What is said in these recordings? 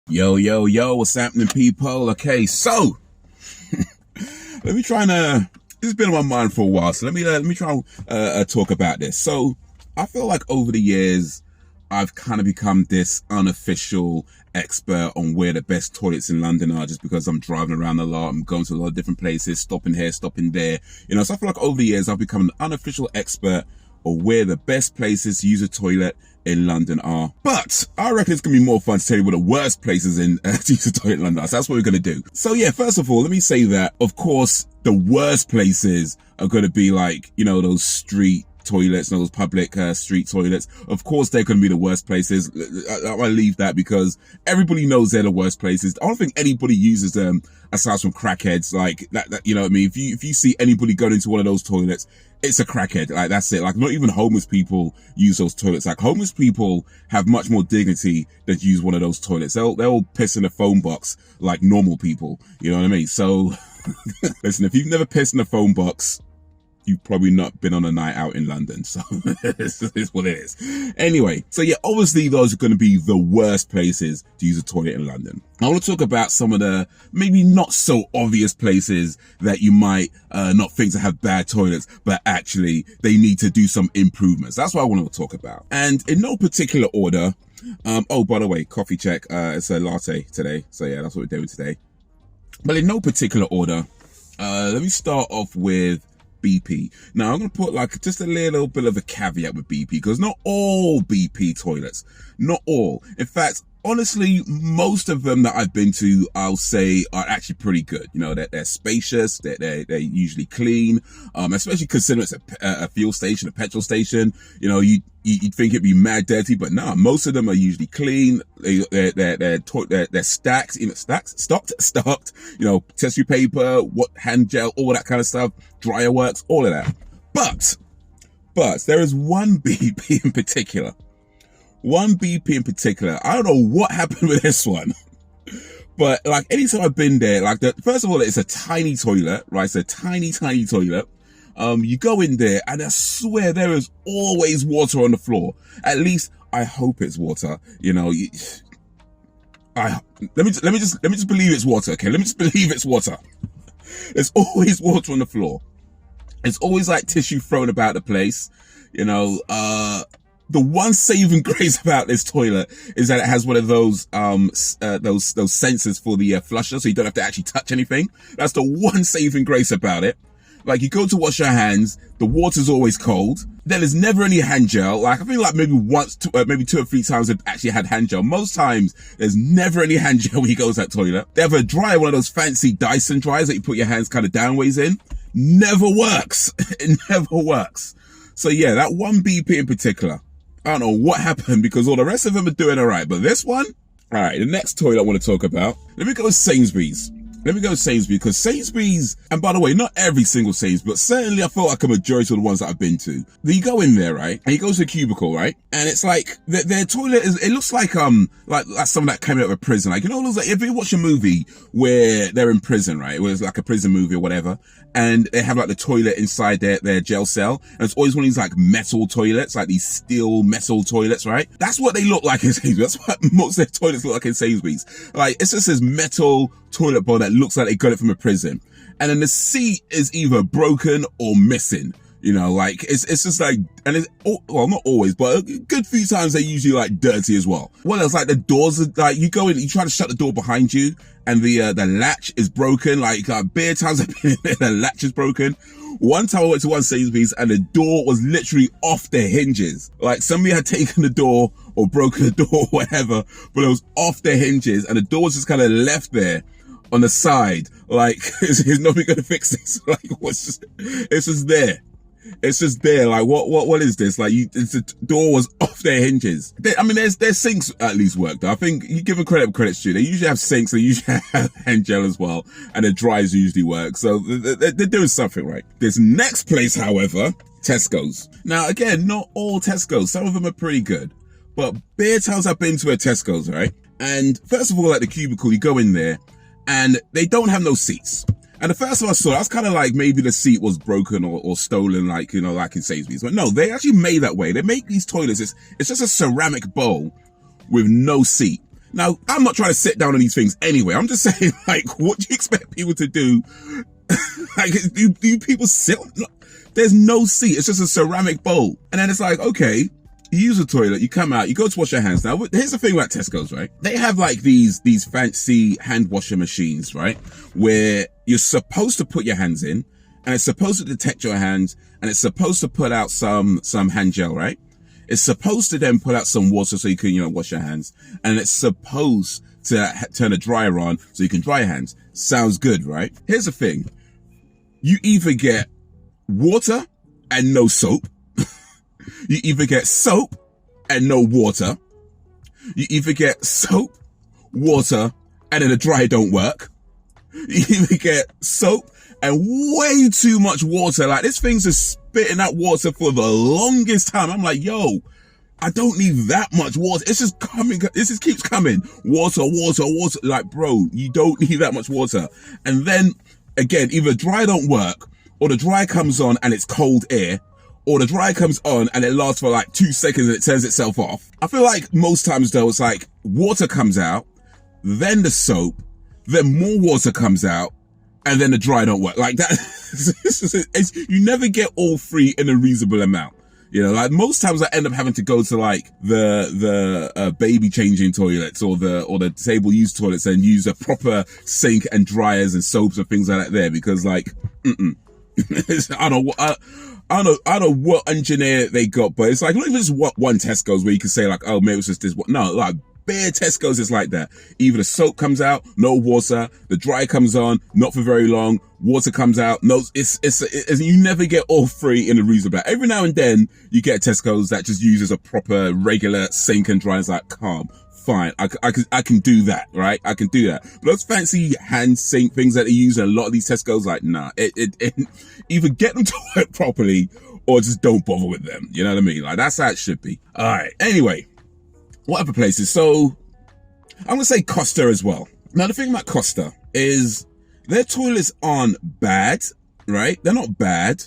Yo, yo, yo, what's happening, people? Okay, so let me try and this has been on my mind for a while, so let me try and talk about this. So I feel like over the years I've kind of become this unofficial expert on where the best toilets in London are, just because I'm driving around a lot, I'm going to a lot of different places, stopping here, stopping there, so I feel like over the years I've become an unofficial expert on where the best places to use a toilet in London are. But I reckon it's gonna be more fun to tell you what the worst places in to use a toilet in London. So that's what we're gonna do. So yeah, first of all, let me say that, of course, the worst places are gonna be like, those street toilets, those public street toilets. Of course, they're going to be the worst places. I leave that because everybody knows they're the worst places. I don't think anybody uses them aside from crackheads. Like that, you know what I mean? If you see anybody going into one of those toilets, it's a crackhead. Like, that's it. Like, not even homeless people use those toilets. Like, homeless people have much more dignity than use one of those toilets. They'll piss in a phone box like normal people. You know what I mean? So listen, if you've never pissed in a phone box, you've probably not been on a night out in London. So it's what it is. Anyway, so yeah, obviously those are going to be the worst places to use a toilet in London. I want to talk about some of the maybe not so obvious places that you might not think to have bad toilets, but actually they need to do some improvements. That's what I want to talk about. And in no particular order, oh, by the way, coffee check, it's a latte today. So yeah, that's what we're doing today. But in no particular order, let me start off with BP. Now I'm going to put just a little bit of a caveat with BP, because not all BP toilets, not all. In fact, honestly, most of them that I've been to, I'll say are actually pretty good. They're spacious, they're usually clean, especially considering it's a fuel station, a petrol station. You'd think it'd be mad dirty, but nah, most of them are usually clean. They're stacked, stocked, tissue paper, hand gel, all that kind of stuff, dryer works, all of that. But there is one BP in particular. I don't know what happened with this one, but like anytime I've been there, first of all, it's a tiny toilet, right? It's a tiny toilet. You go in there and I swear there is always water on the floor. At least I hope it's water. Let me just believe it's water. Okay. Let me just believe it's water. There's always water on the floor. It's always like tissue thrown about the place. The one saving grace about this toilet is that it has one of those sensors for the flusher, so you don't have to actually touch anything. That's the one saving grace about it. Like, you go to wash your hands, the water's always cold. Then there's never any hand gel. Like, I think maybe once, maybe 2 or 3 times they've actually had hand gel. Most times, there's never any hand gel when you go to that toilet. They have a dryer, one of those fancy Dyson dryers that you put your hands kind of downways in. Never works. It never works. So yeah, that one BP in particular, I don't know what happened, because all the rest of them are doing all right. But this one, all right, the next toilet I want to talk about, let me go with Sainsbury's. Because Sainsbury's, and by the way, not every single Sainsbury's, but certainly I felt like a majority of the ones that I've been to. You go in there, right? And you go to a cubicle, right? And it's like, their toilet it looks like someone that came out of a prison. Like, if you watch a movie where they're in prison, right? Where it's like a prison movie or whatever, and they have like the toilet inside their jail cell, and it's always one of these like metal toilets, like these steel metal toilets, right? That's what they look like in Sainsbury's. That's what most of their toilets look like in Sainsbury's. Like, it's just this metal toilet bowl that looks like they got it from a prison. And then the seat is either broken or missing. It's just like, and it's, well, not always, but a good few times they're usually like dirty as well. What else? Like, the doors are like, you go in, you try to shut the door behind you, and the latch is broken. Like, bare times I've been in there, the latch is broken. One time I went to one Sainsbury's and the door was literally off the hinges. Like, somebody had taken the door or broken the door or whatever, but it was off the hinges, and the door was just kind of left there on the side. Like, is nobody going to fix this? Like, it's just there. It's just there. Like, what is this? Like, the door was off their hinges. Their sinks at least work though. I think you give them credit where credit's due. They usually have sinks, they usually have hand gel as well, and the dryers usually work. So they're doing something right. This next place, however, Tesco's. Now, again, not all Tesco's. Some of them are pretty good, but bare times I've been to a Tesco's, right? And first of all, like the cubicle, you go in there, and they don't have no seats. And the first time I saw it, I was kind of like, maybe the seat was broken or stolen, like in Sainsbury's. But no, they actually made that way. They make these toilets. It's just a ceramic bowl with no seat. Now, I'm not trying to sit down on these things anyway. I'm just saying, like, what do you expect people to do? Like, do people sit on? There's no seat. It's just a ceramic bowl. And then it's like, okay, you use a toilet, you come out, you go to wash your hands. Now, here's the thing about Tesco's, right? They have like these fancy hand washer machines, right? Where you're supposed to put your hands in, and it's supposed to detect your hands, and it's supposed to put out some hand gel, right? It's supposed to then put out some water so you can, wash your hands. And it's supposed to turn a dryer on so you can dry your hands. Sounds good, right? Here's the thing. You either get water and no soap. You either get soap and no water. You either get soap, water, and then the dryer don't work. You either get soap and way too much water. Like, this thing's just spitting out water for the longest time. I'm like, yo, I don't need that much water. It's just coming. It just keeps coming. Water. Like, bro, you don't need that much water. And then again, either dryer don't work, or the dryer comes on and it's cold air, or the dryer comes on and it lasts for like 2 seconds and it turns itself off. I feel like most times though, it's like water comes out, then the soap, then more water comes out, and then the dryer don't work. Like that, you never get all three in a reasonable amount. Like most times I end up having to go to like the baby changing toilets or the disabled use toilets and use a proper sink and dryers and soaps and things like that there, because like, I don't know what engineer they got, but it's like, not even just one Tesco's where you can say like, oh, maybe it's just this one. No, like bare Tesco's is like that. Either the soap comes out, no water, the dryer comes on, not for very long, water comes out, no, it's you never get all three in a reasonable. Every now and then you get Tesco's that just uses a proper regular sink and dryer. It's like, calm, fine, I can do that, right? I can do that. But those fancy hand sink things that they use in a lot of these Tesco's, like, nah, it either get them to work properly or just don't bother with them. You know what I mean? Like, that's how it should be. All right. Anyway, what other places? So I'm going to say Costa as well. Now, the thing about Costa is their toilets aren't bad, right? They're not bad.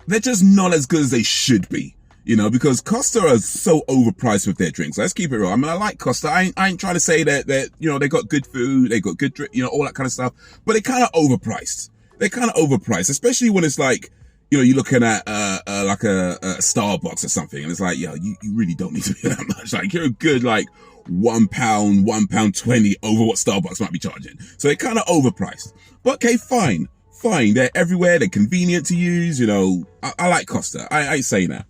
They're just not as good as they should be. Because Costa are so overpriced with their drinks. Let's keep it real. I mean, I like Costa. I ain't trying to say that they got good food, they got good drink, all that kind of stuff, but they're kind of overpriced. Especially when it's like, you're looking at, like a Starbucks or something, and it's like, yo, you really don't need to pay that much. Like, you're a good, like, £1, £1.20 over what Starbucks might be charging. So they're kind of overpriced. But okay, fine. They're everywhere. They're convenient to use. I like Costa. I ain't saying that.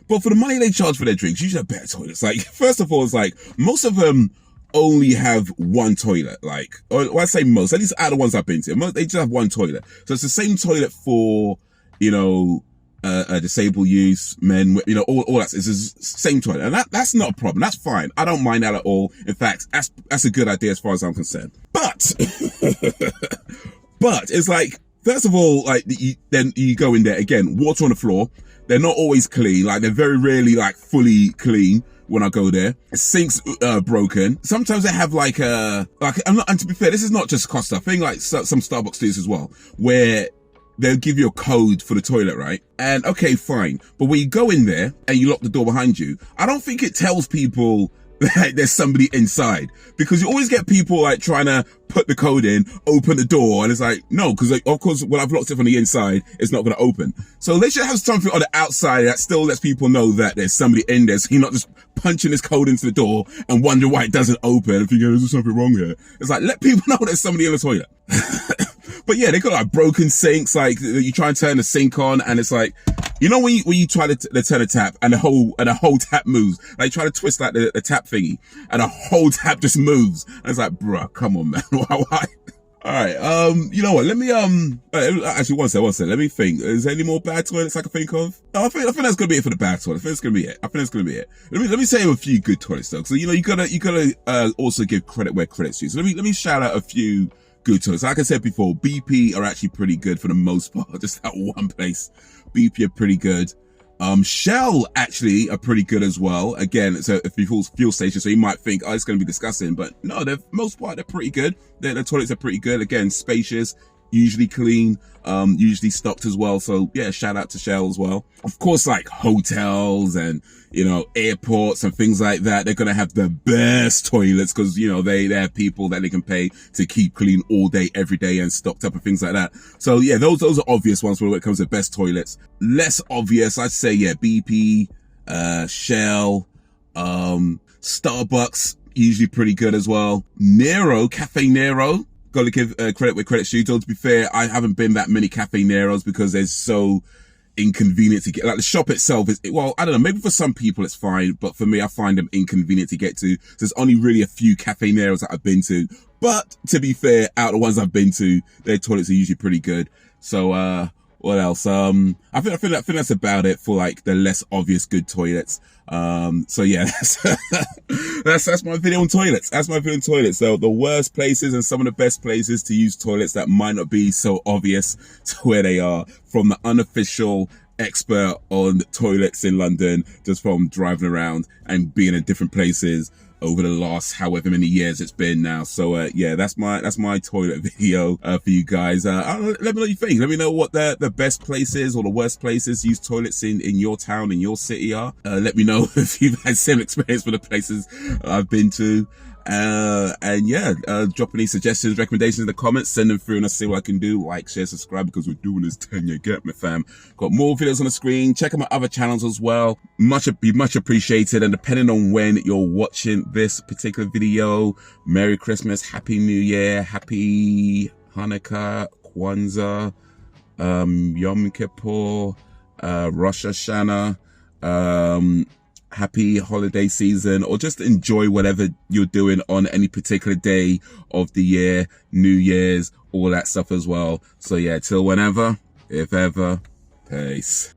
But for the money they charge for their drinks, you should have better toilets. Like, first of all, it's like, most of them only have one toilet. Like, or I say most, at least out of the ones I've been to, they just have one toilet. So it's the same toilet for, disabled use, men, all that. It's the same toilet. And that's not a problem. That's fine. I don't mind that at all. In fact, that's a good idea as far as I'm concerned. But, but it's like, first of all, like, then you go in there again, water on the floor. They're not always clean. Like, they're very rarely like fully clean when I go there. Sinks broken. Sometimes they have like and to be fair, this is not just Costa. I think like some Starbucks do this as well, where they'll give you a code for the toilet, right? And okay, fine. But when you go in there and you lock the door behind you, I don't think it tells people that there's somebody inside, because you always get people like trying to put the code in, open the door, and it's like, no, because like, of course, when I've locked it from the inside, it's not going to open. So they should have something on the outside that still lets people know that there's somebody in there, so you're not just punching this code into the door and wondering why it doesn't open and thinking, there's something wrong here. It's like, let people know there's somebody in the toilet. But yeah, they got like broken sinks, like you try and turn the sink on and it's like, when you try to turn a tap and the whole tap moves, like try to twist like the tap thingy and the whole tap just moves. And it's like, bruh, come on, man. Why? All right. You know what? Let me, actually one second. Let me think. Is there any more bad toilets I can think of? No, I think that's going to be it for the bad toilets. I think it's going to be it. Let me say a few good toilets though. So, you gotta also give credit where credit's due. So let me shout out a few good toilets. Like I said before, BP are actually pretty good for the most part. Just that one place. BP are pretty good. Shell actually are pretty good as well. Again, it's a fuel station, so you might think, oh, it's going to be disgusting, but no, most part, they're pretty good. Their toilets are pretty good. Again, spacious, usually clean, usually stocked as well. So yeah, shout out to Shell as well. Of course, like hotels and, you know, airports and things like that, they're going to have the best toilets because, you know, they have people that they can pay to keep clean all day, every day and stocked up and things like that. So yeah, those are obvious ones when it comes to best toilets. Less obvious, I'd say, yeah, BP, Shell, Starbucks, usually pretty good as well. Nero, Cafe Nero, gotta give credit where credit's due. To be fair, I haven't been that many Cafe Neros because they're so inconvenient to get. Like the shop itself is, well, I don't know, maybe for some people it's fine, but for me, I find them inconvenient to get to. So there's only really a few Cafe Neros that I've been to. But to be fair, out of the ones I've been to, their toilets are usually pretty good. So, what else? I think that's about it for like the less obvious good toilets. So yeah, that's my video on toilets. That's my video on toilets. So the worst places and some of the best places to use toilets that might not be so obvious to where they are, from the unofficial expert on toilets in London, just from driving around and being in different places over the last however many years it's been now. So yeah, that's my toilet video for you guys. Let me know what you think. Let me know what the best places or the worst places to use toilets in your town, in your city are. Let me know if you've had similar experience with the places I've been to. And yeah, drop any suggestions, recommendations in the comments, send them through and I'll see what I can do. Like, share, subscribe, because we're doing this 10-year gap, my fam. Got more videos on the screen. Check out my other channels as well. Be much appreciated. And depending on when you're watching this particular video, Merry Christmas, Happy New Year, Happy Hanukkah, Kwanzaa, Yom Kippur, Rosh Hashanah, happy holiday season, or just enjoy whatever you're doing on any particular day of the year, New Year's, all that stuff as well. So yeah, till whenever, if ever, peace.